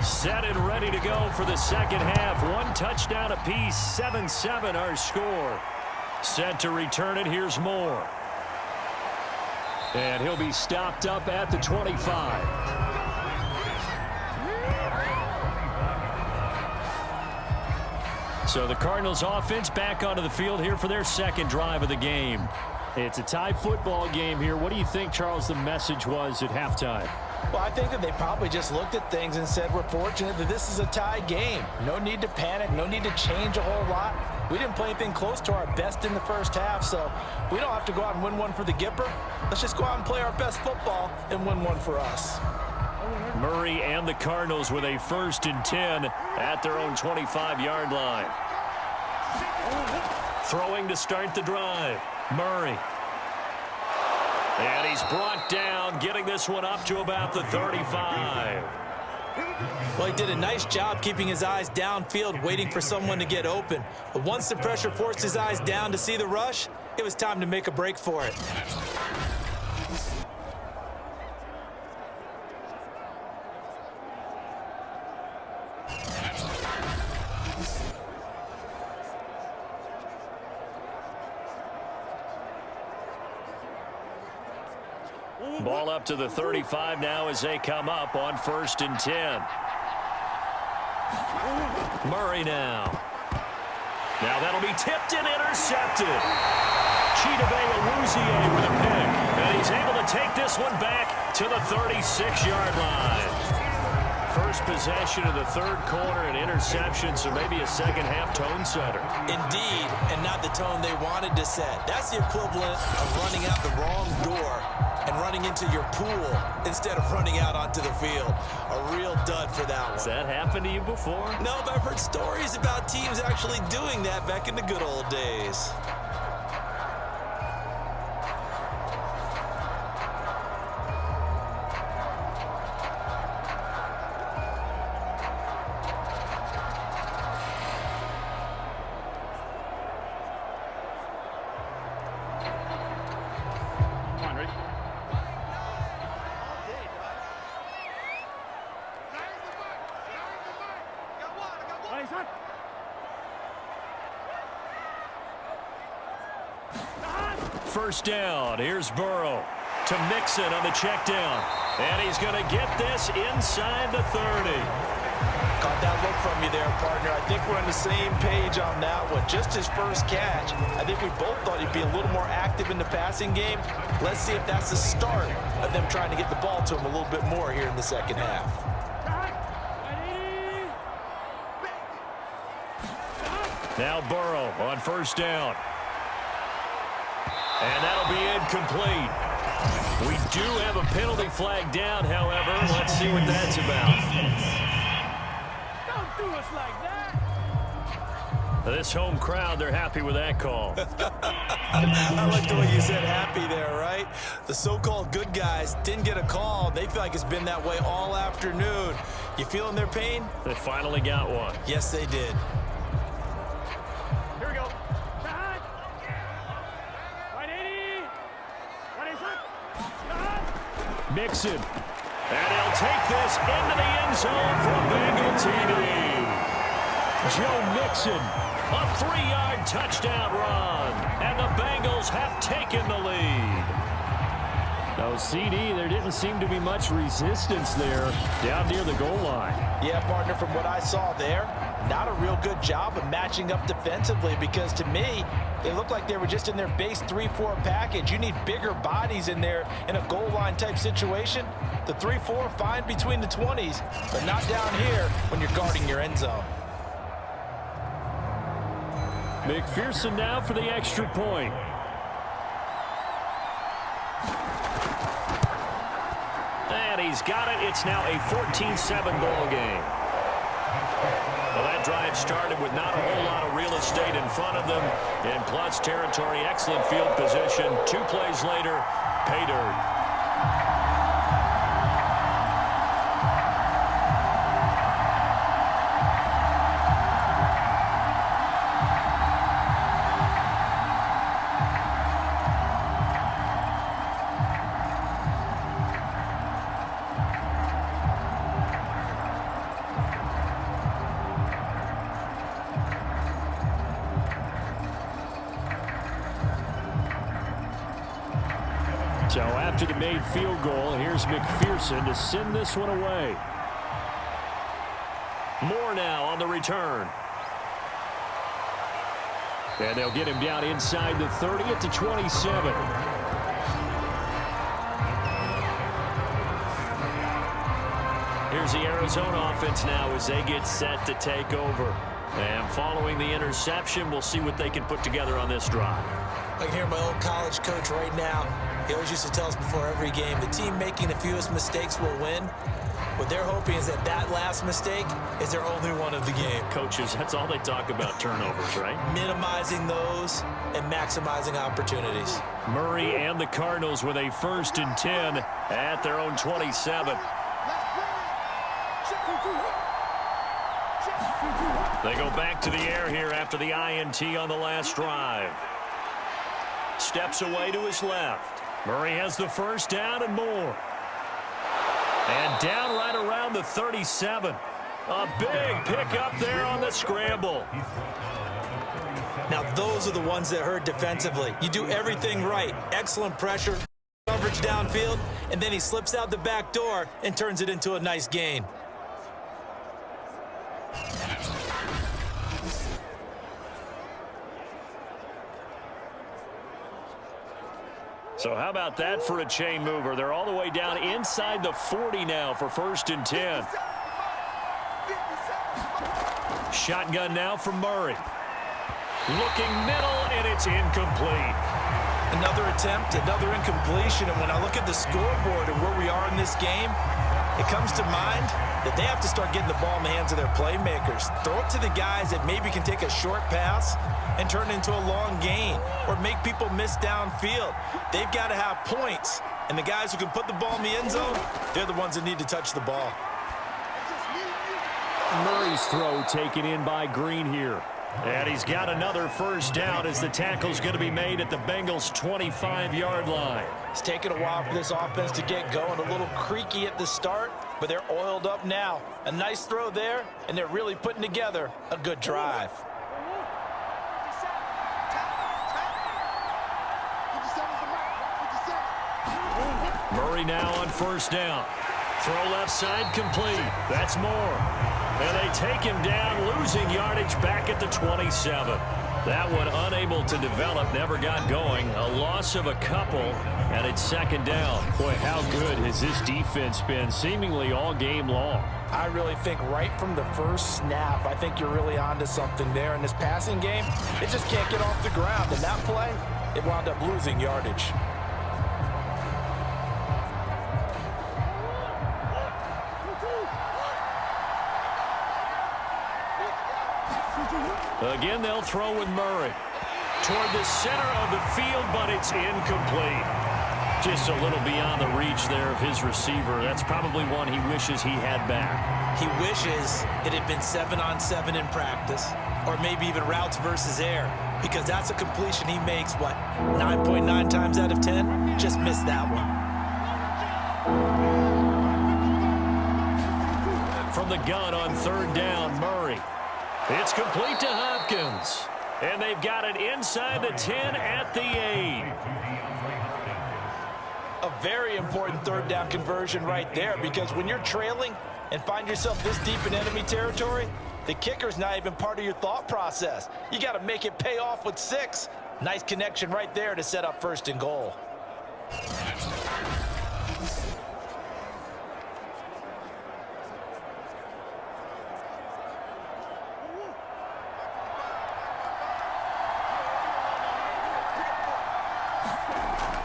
Set and ready to go for the second half. One touchdown apiece, 7-7 our score. Set to return it, here's Moore. And he'll be stopped up at the 25. So the Cardinals offense back onto the field here for their second drive of the game. It's a tie football game here. What do you think, Charles, the message was at halftime? Well, I think that they probably just looked at things and said, we're fortunate that this is a tie game. No need to panic, no need to change a whole lot. We didn't play anything close to our best in the first half, so we don't have to go out and win one for the Gipper. Let's just go out and play our best football and win one for us. Murray and the Cardinals with a 1st and 10 at their own 25-yard line. Throwing to start the drive. Murray. And he's brought down, getting this one up to about the 35. Well, he did a nice job keeping his eyes downfield, waiting for someone to get open. But once the pressure forced his eyes down to see the rush, it was time to make a break for it. Ball up to the 35 now as they come up on 1st and 10. Murray now. Now that'll be tipped and intercepted. Chidobe with a pick. And he's able to take this one back to the 36-yard line. First possession of the third quarter, an interception, so maybe a second-half tone setter. Indeed, and not the tone they wanted to set. That's the equivalent of running out the wrong door and running into your pool instead of running out onto the field. A real dud for that one. Has that happened to you before? No, but I've heard stories about teams actually doing that back in the good old days. First down. Here's Burrow to Mixon on the check down. And he's going to get this inside the 30. Caught that look from you there, partner. I think we're on the same page on that one. Just his first catch. I think we both thought he'd be a little more active in the passing game. Let's see if that's the start of them trying to get the ball to him a little bit more here in the second half. Now Burrow on first down. And that'll be incomplete. We do have a penalty flag down, however. Let's see what that's about. Don't do us like that. This home crowd, they're happy with that call. I like the way you said happy there, right? The so-called good guys didn't get a call. They feel like it's been that way all afternoon. You feeling their pain? They finally got one. Yes, they did. Here we go. Mixon. And he'll take this into the end zone for a Bengal TD. Joe Mixon, a 3-yard touchdown run. And the Bengals have taken the lead. No, CD, there didn't seem to be much resistance there down near the goal line. Yeah, partner, from what I saw there, not a real good job of matching up defensively because to me, they looked like they were just in their base 3-4 package. You need bigger bodies in there in a goal line type situation. The 3-4 fine between the 20s, but not down here when you're guarding your end zone. McPherson now for the extra point. And he's got it. It's now a 14-7 ball game. Well, that drive started with not a whole lot of real estate in front of them. In plus territory, excellent field position. 2 plays later, pay dirt. So after the made field goal, here's McPherson to send this one away. Moore now on the return. And they'll get him down inside the 30 at the 27. Here's the Arizona offense now as they get set to take over. And following the interception, we'll see what they can put together on this drive. I can hear my old college coach right now. He always used to tell us before every game, the team making the fewest mistakes will win. What they're hoping is that that last mistake is their only one of the game. Coaches, that's all they talk about, turnovers, right? Minimizing those and maximizing opportunities. Murray and the Cardinals with a 1st and 10 at their own 27. They go back to the air here after the INT on the last drive. Steps away to his left. Murray has the first down and more. And down right around the 37. A big pickup there on the scramble. Now those are the ones that hurt defensively. You do everything right. Excellent pressure, coverage downfield, and then he slips out the back door and turns it into a nice gain. So how about that for a chain mover? They're all the way down inside the 40 now for 1st and 10. Shotgun now from Murray. Looking middle, and it's incomplete. Another attempt, another incompletion, and when I look at the scoreboard and where we are in this game, it comes to mind that they have to start getting the ball in the hands of their playmakers. Throw it to the guys that maybe can take a short pass and turn it into a long gain or make people miss downfield. They've got to have points, and the guys who can put the ball in the end zone, they're the ones that need to touch the ball. Murray's throw taken in by Green here. And he's got another first down as the tackle's going to be made at the Bengals' 25-yard line. It's taken a while for this offense to get going. A little creaky at the start, but they're oiled up now. A nice throw there, and they're really putting together a good drive. Murray now on first down. Throw left side complete. That's Moore. And they take him down, losing yardage back at the 27. That one unable to develop, never got going. A loss of a couple, and it's 2nd down. Boy, how good has this defense been seemingly all game long? I really think right from the first snap, I think you're really onto something there. In this passing game, it just can't get off the ground. And that play, it wound up losing yardage. Again, they'll throw with Murray. Toward the center of the field, but it's incomplete. Just a little beyond the reach there of his receiver. That's probably one he wishes he had back. He wishes it had been 7-on-7 in practice, or maybe even routes versus air, because that's a completion he makes, what, 9.9 times out of 10? Just missed that one. From the gun on 3rd down, Murray. It's complete to Hopkins. And they've got it inside the 10 at the 8. A very important 3rd down conversion right there, because when you're trailing and find yourself this deep in enemy territory, the kicker's not even part of your thought process. You got to make it pay off with 6. Nice connection right there to set up 1st and goal.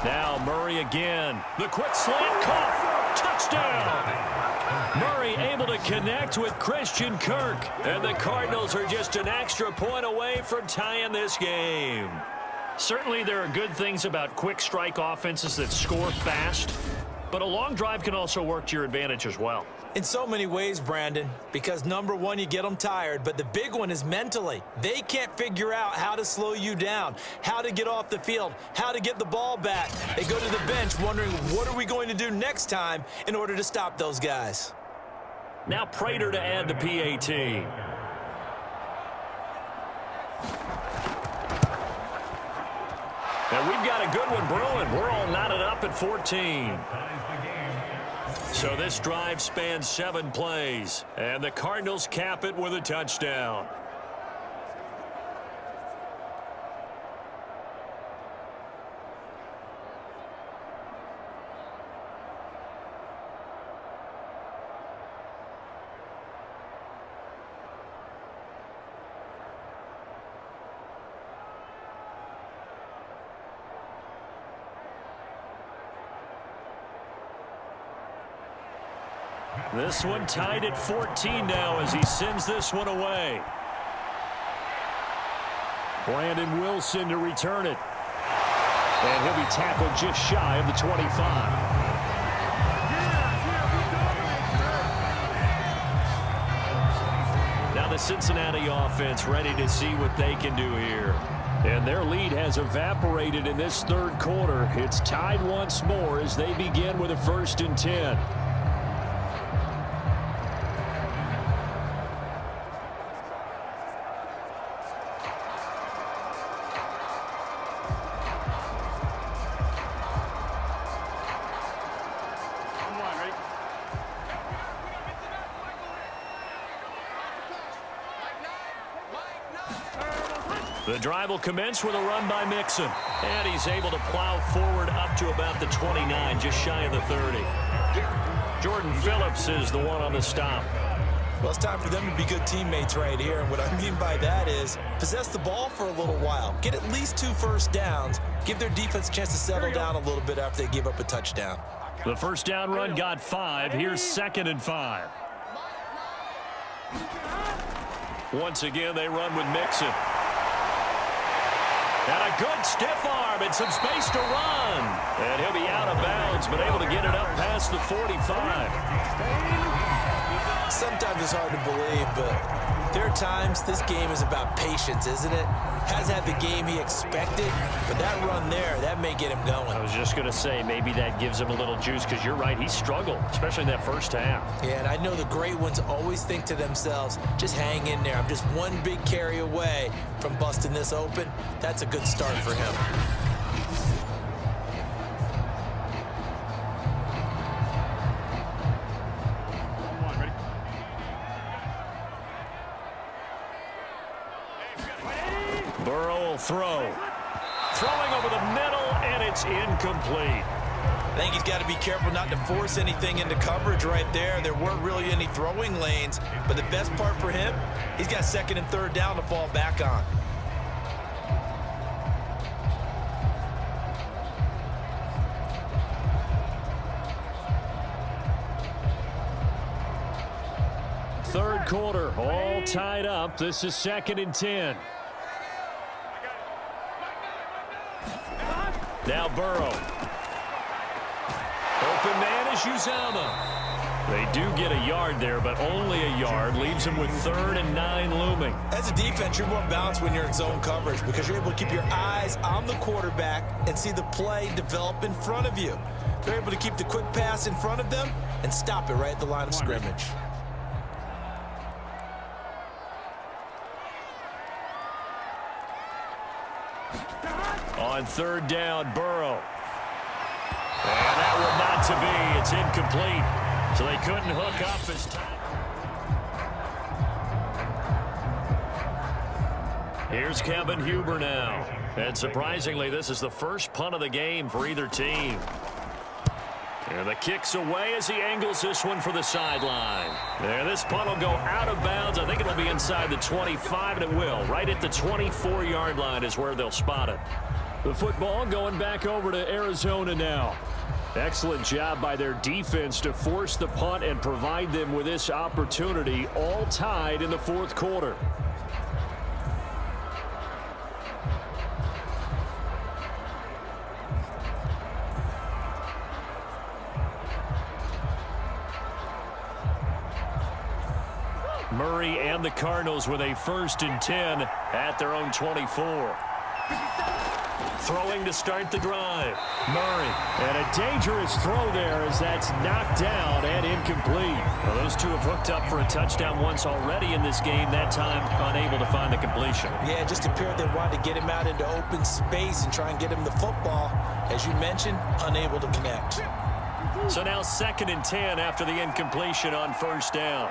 Now Murray again. The quick slant caught. Touchdown. Murray able to connect with Christian Kirk. And the Cardinals are just an extra point away from tying this game. Certainly there are good things about quick strike offenses that score fast. But a long drive can also work to your advantage as well. In so many ways, Brandon, because number one, you get them tired, but the big one is mentally. They can't figure out how to slow you down, how to get off the field, how to get the ball back. They go to the bench wondering, what are we going to do next time in order to stop those guys? Now Prater to add the PAT. And we've got a good one brewing. We're all knotted up at 14. So this drive spans 7 plays, and the Cardinals cap it with a touchdown. This one tied at 14 now as he sends this one away. Brandon Wilson to return it. And he'll be tackled just shy of the 25. Now the Cincinnati offense ready to see what they can do here. And their lead has evaporated in this third quarter. It's tied once more as they begin with a 1st and 10. The drive will commence with a run by Mixon. And he's able to plow forward up to about the 29, just shy of the 30. Jordan Phillips is the one on the stop. Well, it's time for them to be good teammates right here. And what I mean by that is possess the ball for a little while. Get at least 2 first downs. Give their defense a chance to settle down a little bit after they give up a touchdown. The first down run got 5. Here's 2nd and 5. Once again, they run with Mixon. And a good stiff arm and some space to run. And he'll be out of bounds, but able to get it up past the 45. Sometimes it's hard to believe, but there are times this game is about patience, isn't it? Hasn't had the game he expected, but that run there, that may get him going. I was just going to say, maybe that gives him a little juice, because you're right, he struggled, especially in that first half. Yeah, and I know the great ones always think to themselves, just hang in there. I'm just one big carry away from busting this open. That's a good start for him. Burrow will throw. Throwing over the middle, and it's incomplete. I think he's got to be careful not to force anything into coverage right there. There weren't really any throwing lanes, but the best part for him, he's got 2nd and 3rd down to fall back on. Third quarter, all tied up. This is 2nd and 10. Now Burrow. Open man is Uzama. They do get a yard there, but only a yard. Leaves him with 3rd and 9 looming. As a defense, you're more balanced when you're in zone coverage because you're able to keep your eyes on the quarterback and see the play develop in front of you. They're able to keep the quick pass in front of them and stop it right at the line of scrimmage. On 3rd down, Burrow. And that would not to be. It's incomplete. So they couldn't hook up his time. Here's Kevin Huber now. And surprisingly, this is the first punt of the game for either team. And the kick's away as he angles this one for the sideline. And this punt will go out of bounds. I think it'll be inside the 25, and it will. Right at the 24-yard line is where they'll spot it. The football going back over to Arizona now. Excellent job by their defense to force the punt and provide them with this opportunity, all tied in the 4th quarter. Murray and the Cardinals with a 1st and 10 at their own 24. Throwing to start the drive. Murray. And a dangerous throw there as that's knocked down and incomplete. Well, those two have hooked up for a touchdown once already in this game, that time unable to find the completion. Yeah, it just appeared they wanted to get him out into open space and try and get him the football. As you mentioned, unable to connect. So now 2nd and 10 after the incompletion on first down.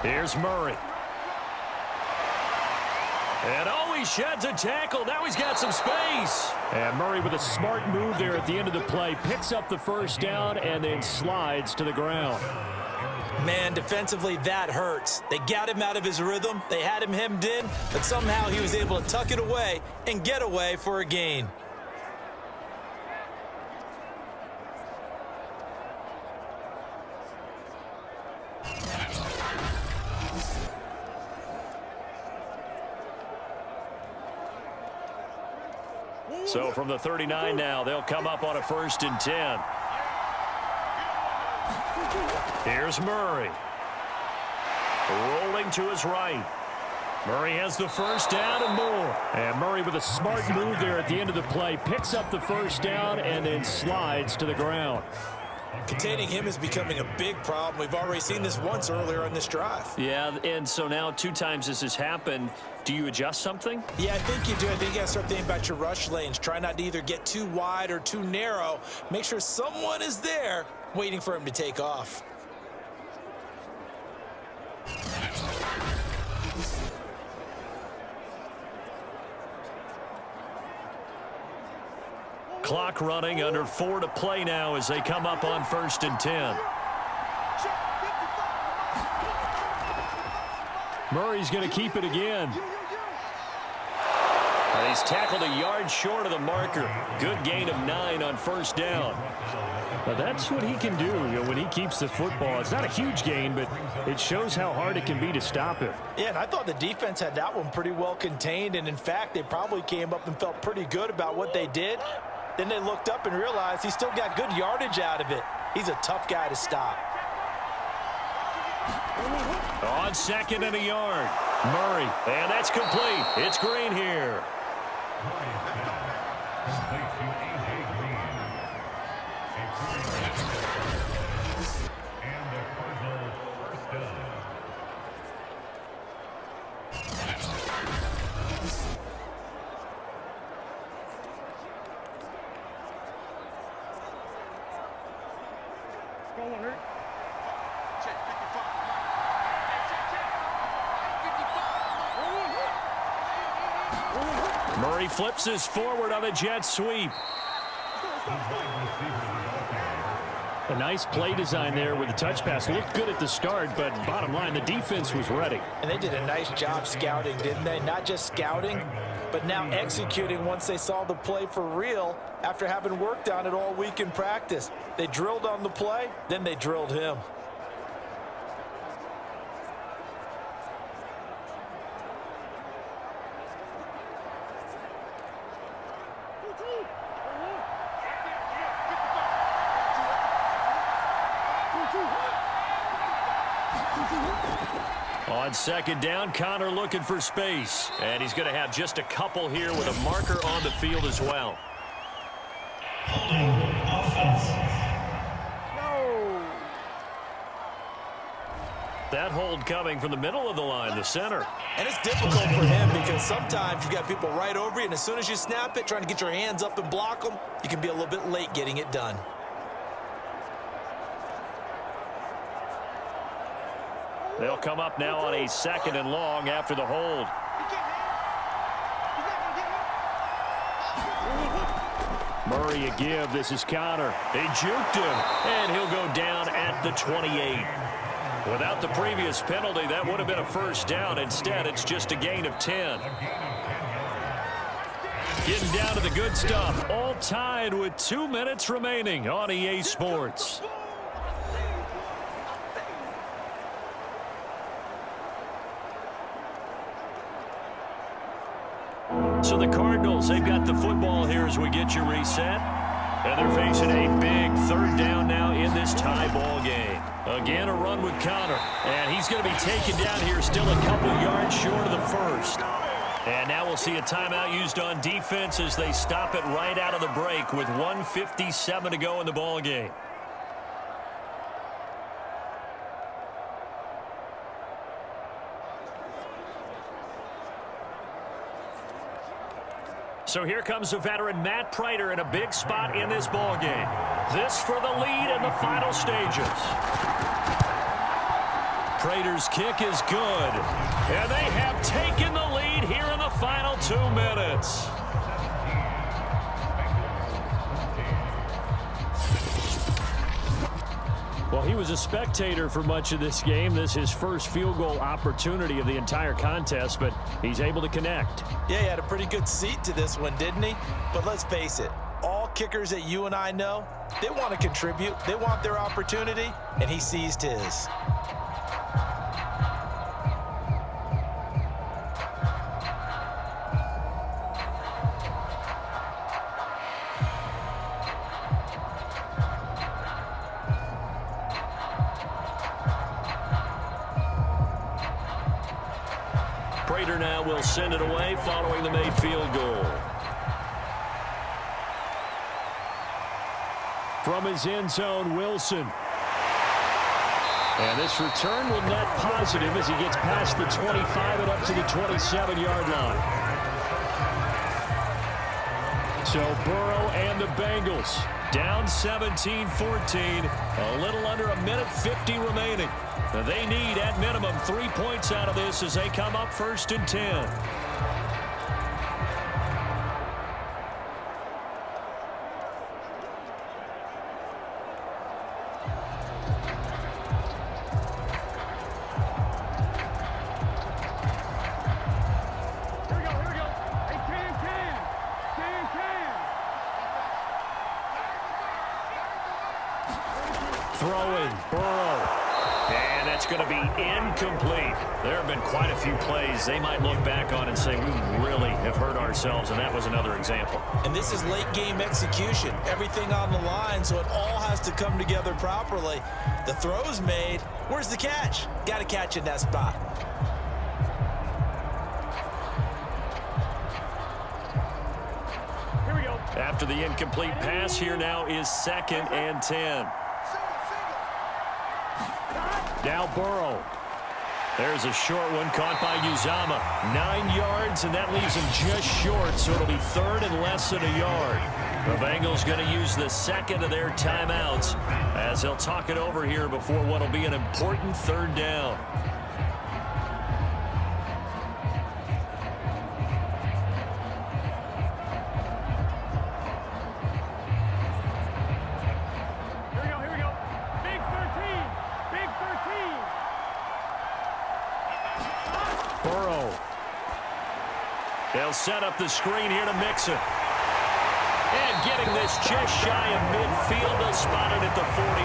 Here's Murray. And he sheds a tackle. Now he's got some space. And Murray with a smart move there at the end of the play. Picks up the first down and then slides to the ground. Man, defensively, that hurts. They got him out of his rhythm. They had him hemmed in, but somehow he was able to tuck it away and get away for a gain. So from the 39 now, they'll come up on a 1st and 10. Here's Murray. Rolling to his right. Murray has the first down and more. And Murray with a smart move there at the end of the play. Picks up the first down and then slides to the ground. Containing him is becoming a big problem. We've already seen this once earlier on this drive. Yeah, and so now 2 times this has happened. Do you adjust something? Yeah, I think you do. I think you got to start thinking about your rush lanes. Try not to either get too wide or too narrow. Make sure someone is there waiting for him to take off. Clock running, under 4 to play now as they come up on 1st and 10. Murray's going to keep it again. And he's tackled a yard short of the marker. Good gain of 9 on first down. Well, that's what he can do, when he keeps the football. It's not a huge gain, but it shows how hard it can be to stop him. Yeah, and I thought the defense had that one pretty well contained, and in fact, they probably came up and felt pretty good about what they did. Then they looked up and realized he still got good yardage out of it. He's a tough guy to stop. On 2nd and a yard. Murray, and that's complete. It's Green here. Murray flips his forward on a jet sweep. A nice play design there with the touch pass. Looked good at the start, but bottom line, the defense was ready. And they did a nice job scouting, didn't they? Not just scouting, but now executing once they saw the play for real after having worked on it all week in practice. They drilled on the play, then they drilled him. On 2nd down, Connor looking for space. And he's going to have just a couple here with a marker on the field as well. That hold coming from the middle of the line, the center. And it's difficult for him because sometimes you've got people right over you, and as soon as you snap it, trying to get your hands up and block them, you can be a little bit late getting it done. They'll come up now on a 2nd and long after the hold. Murray a give. This is Connor. They juked him, and he'll go down at the 28. Without the previous penalty, that would have been a first down. Instead, it's just a gain of 10. Getting down to the good stuff. All tied with 2 minutes remaining on EA Sports. So the Cardinals, they've got the football here as we get you reset. And they're facing a big 3rd down now in this tie ball game. Again, a run with Connor. And he's going to be taken down here still a couple yards short of the first. And now we'll see a timeout used on defense as they stop it right out of the break with 1:57 to go in the ball game. So here comes the veteran Matt Prater in a big spot in this ball game. This for the lead in the final stages. Prater's kick is good. And they have taken the lead here in the final 2 minutes. Well, he was a spectator for much of this game. This is his first field goal opportunity of the entire contest, but he's able to connect. Yeah, he had a pretty good seat to this one, didn't he? But let's face it, all kickers that you and I know, they want to contribute. They want their opportunity, and he seized his. Prater now will send it away following the made field goal. From his end zone, Wilson. And this return will net positive as he gets past the 25 and up to the 27-yard line. So Burrow and the Bengals down 17-14, a little under a minute 50 remaining. They need, at minimum, 3 points out of this as they come up 1st and 10. Throwing, Burrow. And that's going to be incomplete. There have been quite a few plays they might look back on and say, we really have hurt ourselves, and that was another example. And this is late game execution. Everything on the line, so it all has to come together properly. The throw's made. Where's the catch? Got to catch in that spot. Here we go. After the incomplete pass, here now is 2nd and 10. Now Burrow. There's a short one caught by Uzama. 9 yards, and that leaves him just short, so it'll be 3rd and less than a yard. The Bengals going to use the second of their timeouts as they'll talk it over here before what will be an important 3rd down. They'll set up the screen here to Mixon. And getting this just shy of midfield, they'll spot it at the 49.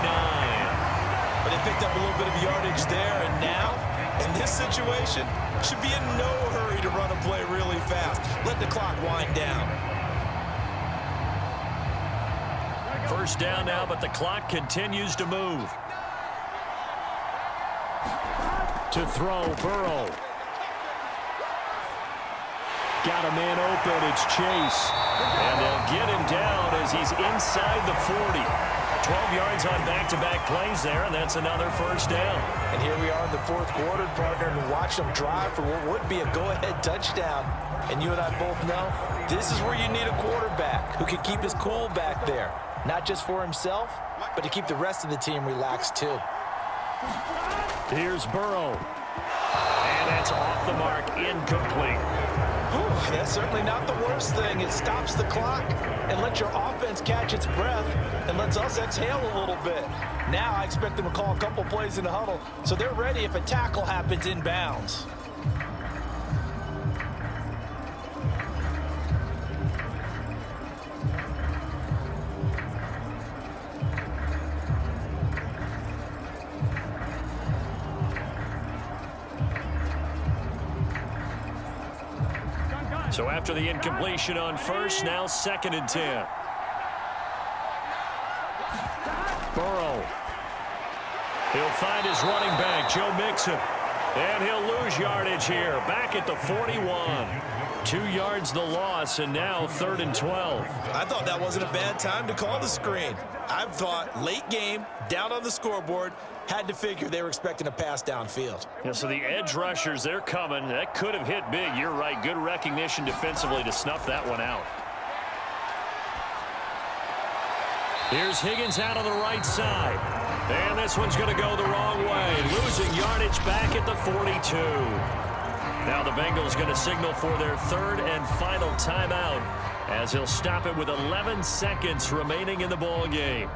But they picked up a little bit of yardage there, and now, in this situation, should be in no hurry to run a play really fast. Let the clock wind down. 1st down now, but the clock continues to move. To throw, Burrow. Got a man open, it's Chase. And they'll get him down as he's inside the 40. 12 yards on back-to-back plays there, and that's another 1st down. And here we are in the 4th quarter, partner, and watch them drive for what would be a go-ahead touchdown. And you and I both know this is where you need a quarterback who can keep his cool back there. Not just for himself, but to keep the rest of the team relaxed too. Here's Burrow. And that's off the mark, incomplete. Whew, that's certainly not the worst thing. It stops the clock and lets your offense catch its breath and lets us exhale a little bit. Now I expect them to call a couple plays in the huddle so they're ready if a tackle happens inbounds. So after the incompletion on 1st, now 2nd and 10. Burrow. He'll find his running back, Joe Mixon. And he'll lose yardage here. Back at the 41. 2 yards the loss, and now 3rd and 12. I thought that wasn't a bad time to call the screen. I thought late game, down on the scoreboard, had to figure they were expecting a pass downfield. Yeah, so the edge rushers, they're coming. That could have hit big. You're right. Good recognition defensively to snuff that one out. Here's Higgins out on the right side. And this one's going to go the wrong way. Losing yardage back at the 42. Now the Bengals going to signal for their 3rd and final timeout as he'll stop it with 11 seconds remaining in the ball game.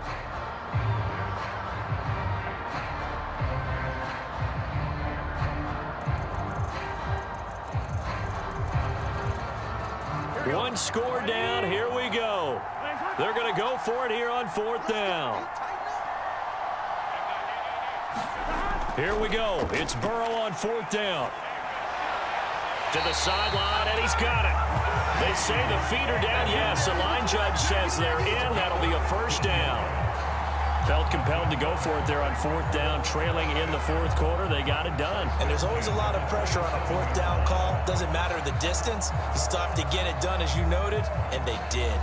One score down. Here we go. They're going to go for it here on 4th down. Here we go. It's Burrow on 4th down. To the sideline, and he's got it. They say the feet are down. Yes, the line judge says they're in. That'll be a 1st down. Felt compelled to go for it there on 4th down, trailing in the 4th quarter. They got it done. And there's always a lot of pressure on a 4th down call. Doesn't matter the distance. You still have to get it done, as you noted, and they did.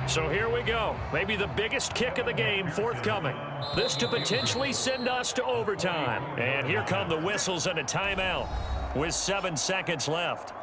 So here we go. Maybe the biggest kick of the game forthcoming. This to potentially send us to overtime. And here come the whistles and a timeout with 7 seconds left.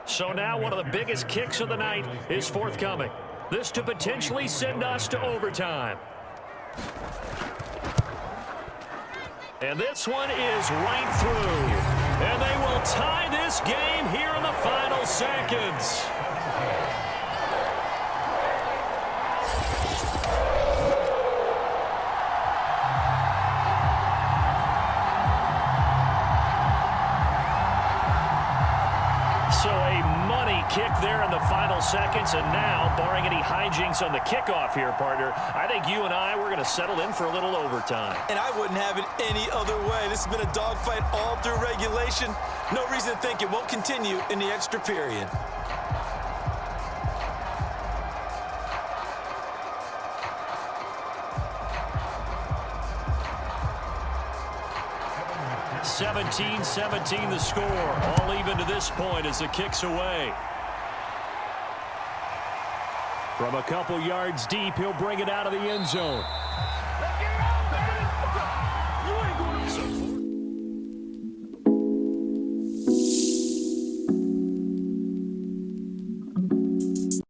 So now one of the biggest kicks of the night is forthcoming. This to potentially send us to overtime. And this one is right through. And they will tie this game here in the final seconds. So a money kick there in the final seconds, and now, barring any hijinks on the kickoff here, partner, I think you and I, we're going to settle in for a little overtime. And I wouldn't have it any other way. This has been a dogfight all through regulation. No reason to think it won't continue in the extra period. (17-17) the score. All even to this point as the kick's away. From a couple yards deep, he'll bring it out of the end zone.